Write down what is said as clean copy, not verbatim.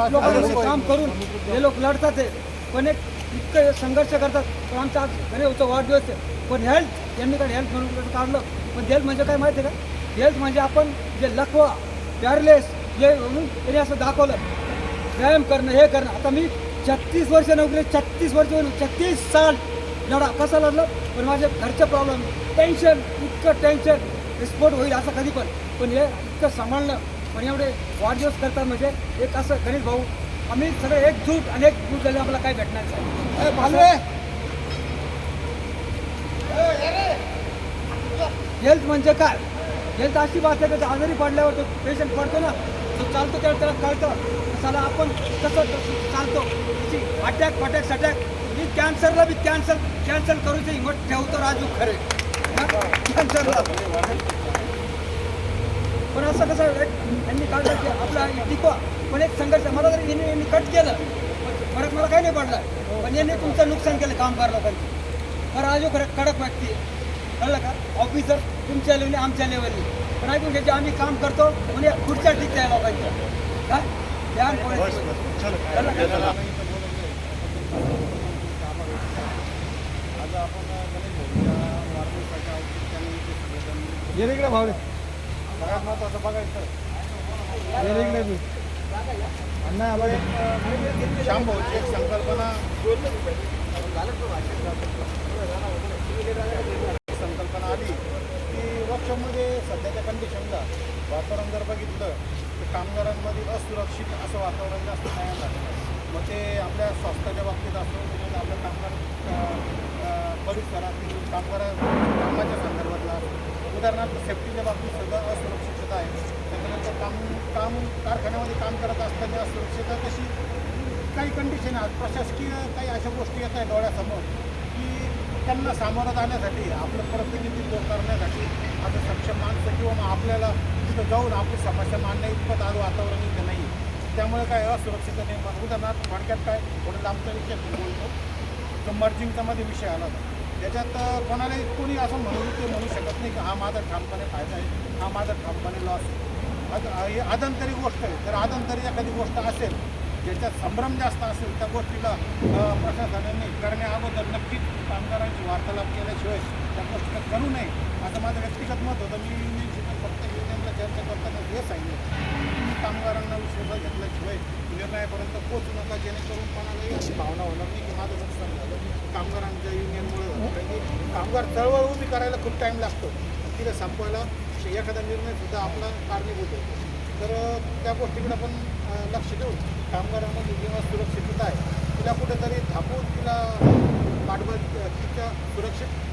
लाख लोकांचे काम करून हे लोक लढतात आहे, पण एक इतकं संघर्ष करतात. पण आमचा आज गणेशचा वाढदिवस आहे, पण हेल्थ यांनी काय हेल्थ म्हणून काढलं. पण हेल्थ म्हणजे काय माहिती आहे का? हेल्थ म्हणजे आपण जे लकवा पॅरलेस हे म्हणून त्यांनी असं दाखवलं, व्यायाम करणं हे करणं. आता मी 36 वर्ष नोकरी, 36 वर्ष 36 साल एवढा कसं लढलं. पण माझे घरचे प्रॉब्लेम, टेन्शन, इतकं टेन्शन, स्फोट होईल असं कधी पण हे इतकं सांभाळलं. पण एवढे वाढदिवस करतात म्हणजे एक असं गणेश भाऊ आम्ही सगळे एकजूट आणि एकजूट झाले, आम्हाला काय भेटणार नाही. हेल्थ म्हणजे काय? हेल्थ अशी बात आहे की आजारी पडल्यावर तो पेशंट पडतो ना, तो चालतो त्याला कळतं साला आपण कसं चालतो. अटॅक सटॅक मी कॅन्सरला बी कॅन्सल करूची हिंमत ठेवतो राजू खरे कॅन्सरला. पण असं कसं यांनी काढलं की आपला टिकवा. पण एक संघर्ष मला जरी यांनी कट केलं फरक मला काही नाही पडला, पण यांनी तुमचं नुकसान केलं काम करा लोकांनी. पण राजू खरं कडक व्यक्ती कळलं का? ऑफिसर तुमच्या लेवलने आमच्या लेवलने पण ऐकून घ्यायचे आम्ही काम करतो म्हणजे पुढच्या टिकते आहे लोकांच्या काय ध्यान इकडे भावले सगळ्यात महत्त्वाचं बघायचं शांभाऊची एक संकल्पना आली की वर्कशॉपमध्ये सध्याच्या कंडिशनला वातावरण जर बघितलं तर कामगारांमध्ये असुरक्षित असं वातावरण जास्त तयार झालं. मग ते आपल्या स्वास्थ्याच्या बाबतीत असो, त्याच्यात आपल्या कामगार परिसरातील कामाच्या संदर्भातला उदाहरणार्थ सेफ्टीच्या बाबतीत सुद्धा असुरक्षितता आहे. त्याच्यानंतर काम कारखान्यामध्ये काम करत असताना असुरक्षितता कशी काही कंडिशन आहेत, प्रशासकीय काही अशा गोष्टी येत आहेत डोळ्यासमोर की त्यांना सामोरं जाण्यासाठी आपलं प्रतिनिधित्व करण्यासाठी आता सक्षम माणसं किंवा मग आपल्याला तिथं जाऊन आपली समस्या मांडण्या इतपत आज वातावरण इथं नाही. त्यामुळे काय असुरक्षितता निर्माण. उदाहरणार्थ थोडक्यात काय थोडं लांबचा विषय बोलतो, तो मर्जिंगचा मध्ये विषय आला होता. त्याच्यात कोणालाही कोणी असं म्हणू शकत नाही की हा माझा ठामपणे फायदा आहे, हा माझा ठामपणे लॉस आहे. आदंतरी गोष्ट आहे. जर आदंतरी एखादी गोष्ट असेल ज्याच्यात संभ्रम जास्त असेल त्या गोष्टीला प्रशासनाने करण्या अगोदर नक्कीच कामगारांची वार्तालाप केल्याशिवाय त्या गोष्टीला करू नये असं माझं व्यक्तिगत मत होतं. मी युनियनशी पण फक्त युनियनला चर्चा करताना हे सांगितलं की कामगारांना विश्वासात घेतल्याशिवाय निर्णयापर्यंत पोहोचू नका, जेणेकरून कोणालाही अशी भावना होणार नाही की माझं नुकसान झालं कामगारांच्या युनियनमुळे झालं. कारण की कामगार चळवळ उभी करायला खूप टाईम लागतो, तिला संपवायला एखादा निर्णयसुद्धा आपला कारणीभूत होतो. तर त्या गोष्टीकडे पण लक्ष देऊन कामगारांमध्ये जेव्हा सुरक्षितता आहे तिला कुठेतरी थांबवून तिला पाठबळ तिच्या सुरक्षित